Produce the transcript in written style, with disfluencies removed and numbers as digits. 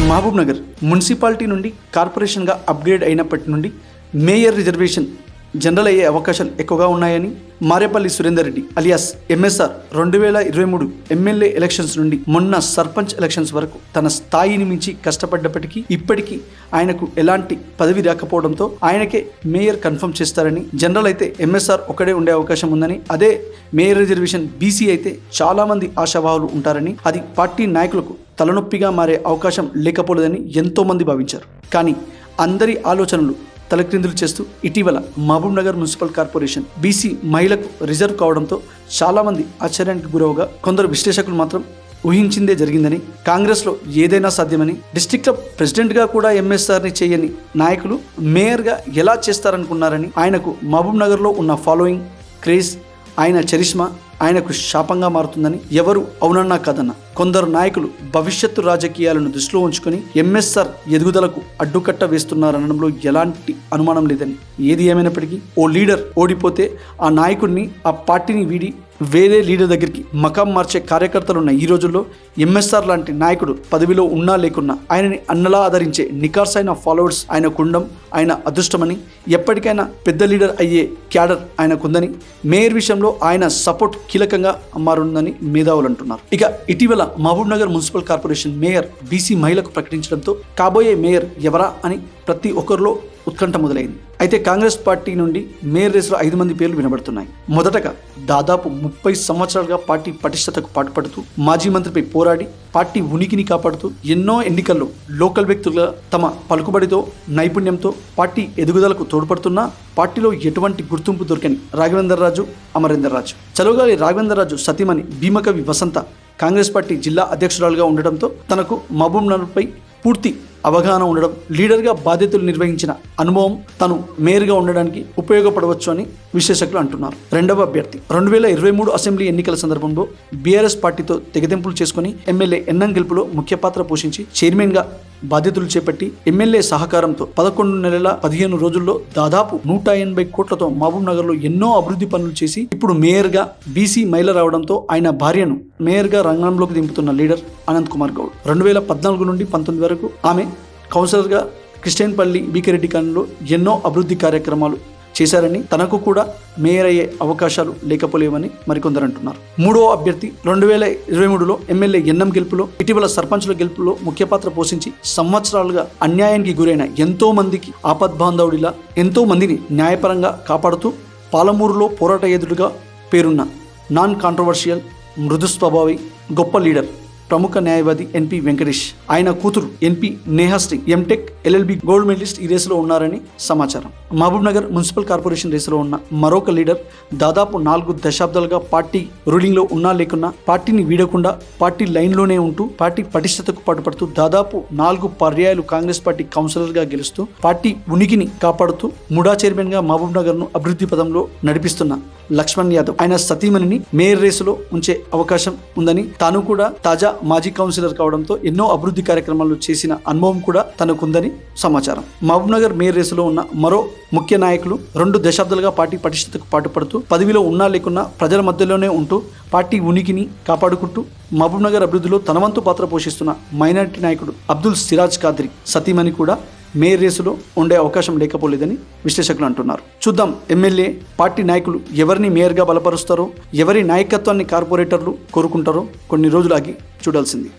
Mahabub Nagar municipality నుండి కార్పొరేషన్గా upgrade అయినప్పటి నుండి మేయర్ రిజర్వేషన్ జనరల్ అయ్యే అవకాశాలు ఎక్కువగా ఉన్నాయని Marepalli Surender Reddy alias MSR 2023 MLA elections నుండి మొన్న సర్పంచ్ ఎలక్షన్స్ వరకు తన స్థాయిని మించి కష్టపడ్డప్పటికీ ఇప్పటికీ ఆయనకు ఎలాంటి పదవి రాకపోవడంతో ఆయనకే మేయర్ కన్ఫర్మ్ చేస్తారని, జనరల్ అయితే ఎంఎస్ఆర్ ఒకడే ఉండే అవకాశం ఉందని, అదే మేయర్ రిజర్వేషన్ బీసీ అయితే చాలామంది ఆశావాహులు ఉంటారని, అది పార్టీ నాయకులకు తలనొప్పిగా మారే అవకాశం లేకపోలేదని ఎంతోమంది భావించారు. కానీ అందరి ఆలోచనలు తలక్రిందులు చేస్తూ ఇటీవల Mahabubnagar municipal corporation BC మహిళకు రిజర్వ్ కావడంతో చాలామంది ఆశ్చర్యానికి గురవగా, కొందరు విశ్లేషకులు మాత్రం ఊహించిందే జరిగిందని, కాంగ్రెస్లో ఏదైనా సాధ్యమని, డిస్ట్రిక్ట్ ప్రెసిడెంట్గా కూడా ఎంఎస్ఆర్ని చేయని నాయకులు మేయర్గా ఎలా చేస్తారనుకున్నారని, ఆయనకు మహబూబ్ నగర్లో ఉన్న ఫాలోయింగ్, క్రేజ్, ఆయన చరిష్మా ఆయనకు శాపంగా మారుతుందని ఎవరు అవునన్నా కాదన్నా కొందరు నాయకులు భవిష్యత్తు రాజకీయాలను దృష్టిలో ఉంచుకొని ఎంఎస్ఆర్ ఎదుగుదలకు అడ్డుకట్ట వేస్తున్నారనడంలో ఎలాంటి అనుమానం లేదని, ఏది ఏమైనప్పటికీ ఓ లీడర్ ఓడిపోతే ఆ నాయకుడిని, ఆ పార్టీని వీడి వేరే లీడర్ దగ్గరికి మకాం మార్చే కార్యకర్తలున్న ఈ రోజుల్లో ఎంఎస్ఆర్ లాంటి నాయకుడు పదవిలో ఉన్నా లేకున్నా ఆయనని అన్నలా ఆదరించే నికార్సైన ఫాలోవర్స్ ఆయనకుండం ఆయన అదృష్టమని, ఎప్పటికైనా పెద్ద లీడర్ అయ్యే క్యాడర్ ఆయనకుందని, మేయర్ విషయంలో ఆయన సపోర్ట్ కీలకంగా మారుందని మేధావులు అంటున్నారు. ఇక ఇటీవల Mahabubnagar municipal corporation mayor BC మహిళకు ప్రకటించడంతో కాబోయే మేయర్ ఎవరా అని ప్రతి ఒక్కరిలో ఉత్కంఠ మొదలైంది. అయితే కాంగ్రెస్ పార్టీ నుండి మేయర్ రేసులో 5 మంది పేర్లు వినబడుతున్నాయి. మొదటగా దాదాపు 30 సంవత్సరాలుగా పార్టీ పటిష్టతకు పాటుపడుతూ, మాజీ మంత్రిపై పోరాడి పార్టీ ఉనికిని కాపాడుతూ, ఎన్నో ఎన్నికల్లో లోకల్ వ్యక్తులుగా తమ పలుకుబడితో, నైపుణ్యంతో పార్టీ ఎదుగుదలకు తోడ్పడుతున్నా పార్టీలో ఎటువంటి గుర్తింపు దొరకని రాఘవేందర్ రాజు, అమరేందర్ రాజు, చలువగాలి రాఘవేందర్ రాజు సతీమణి భీమకవి వసంత కాంగ్రెస్ పార్టీ జిల్లా అధ్యక్షురాలుగా ఉండడంతో తనకు మహబూబ్ నగర్పై పూర్తి అవగాహన ఉండడం, లీడర్గా బాధ్యతలు నిర్వహించిన అనుభవం తను మేయర్గా ఉండడానికి ఉపయోగపడవచ్చు అని విశ్లేషకులు అంటున్నారు. రెండవ అభ్యర్థి 2023 అసెంబ్లీ ఎన్నికల సందర్భంలో బీఆర్ఎస్ పార్టీతో తెగదెంపులు చేసుకుని ఎమ్మెల్యే ఎన్నం గెలుపులో ముఖ్య పాత్ర పోషించి చైర్మన్గా బాధ్యతలు చేపట్టి ఎమ్మెల్యే సహకారంతో 11 నెలల 15 రోజుల్లో దాదాపు 180 కోట్లతో మహబూబ్ నగర్లో ఎన్నో అభివృద్ధి పనులు చేసి ఇప్పుడు మేయర్గా బీసీ మహిళ రావడంతో ఆయన భార్యను మేయర్గా రంగంలోకి దింపుతున్న లీడర్ అనంత్ కుమార్ గౌడ్ 2014 నుండి 19 వరకు ఆమె కౌన్సిలర్గా క్రిస్టియన్పల్లి బీకిరెడ్డి కాలనీలో ఎన్నో అభివృద్ధి కార్యక్రమాలు చేశారని, తనకు కూడా మేయర్ అయ్యే అవకాశాలు లేకపోలేవని మరికొందరు అంటున్నారు. మూడో అభ్యర్థి 2023లో ఎమ్మెల్యే ఎన్నం గెలుపులో, ఇటీవల సర్పంచుల గెలుపులో ముఖ్య పాత్ర పోషించి సంవత్సరాలుగా అన్యాయానికి గురైన ఎంతో మందికి ఆపద్బాంధవుడిలా ఎంతో మందిని న్యాయపరంగా కాపాడుతూ పాలమూరులో పోరాట ఎదురుగా పేరున్న నాన్ కాంట్రవర్షియల్, మృదు స్వభావి, గొప్ప లీడర్, ప్రముఖ న్యాయవాది ఎన్పి వెంకటేష్, ఆయన కూతురు ఎన్పి Nehashri MTech LLB gold medallist ఈ రేసులో ఉన్నారని సమాచారం. మహబూబ్ నగర్ మున్సిపల్ కార్పొరేషన్ రేసులో ఉన్న మరొక లీడర్ దాదాపు 4 దశాబ్దాలుగా పార్టీ రూలింగ్లో ఉన్నా లేకున్నా పార్టీని వీడకుండా పార్టీ లైన్లోనే ఉంటూ పార్టీ పటిష్టతకు పాటుపడుతూ దాదాపు 4 పర్యాయాలు కాంగ్రెస్ పార్టీ కౌన్సిలర్గా గెలుస్తూ పార్టీ ఉనికిని కాపాడుతూ ముడా చైర్మన్గా మహబూబ్ నగర్ను అభివృద్ధి పదంలో నడిపిస్తున్న లక్ష్మణ్ యాదవ్ ఆయన సతీమణిని మేయర్ రేసులో ఉంచే అవకాశం ఉందని, తాను కూడా తాజా మాజీ కౌన్సిలర్ కావడంతో ఎన్నో అభివృద్ధి కార్యక్రమాలు చేసిన అనుభవం కూడా తనకుందని సమాచారం. మహబూబ్ నగర్ మేయర్ రేసులో ఉన్న మరో ముఖ్య నాయకులు 2 దశాబ్దాలుగా పార్టీ పటిష్టతకు పాటుపడుతూ పదవిలో ఉన్నా లేకున్నా ప్రజల మధ్యలోనే ఉంటూ పార్టీ ఉనికిని కాపాడుకుంటూ మహబూబ్ నగర్ అభివృద్ధిలో తన వంతు పాత్ర పోషిస్తున్న మైనారిటీ నాయకుడు అబ్దుల్ సిరాజ్ ఖాద్రి సతీమణి కూడా మేయర్ రేసులో ఉండే అవకాశం లేకపోలేదని విశ్లేషకులు అంటున్నారు. చూద్దాం ఎమ్మెల్యే పార్టీ నాయకులు ఎవరిని మేయర్గా బలపరుస్తారో, ఎవరి నాయకత్వాన్ని కార్పొరేటర్లు కోరుకుంటారో కొన్ని రోజులు ఆగి చూడాల్సింది.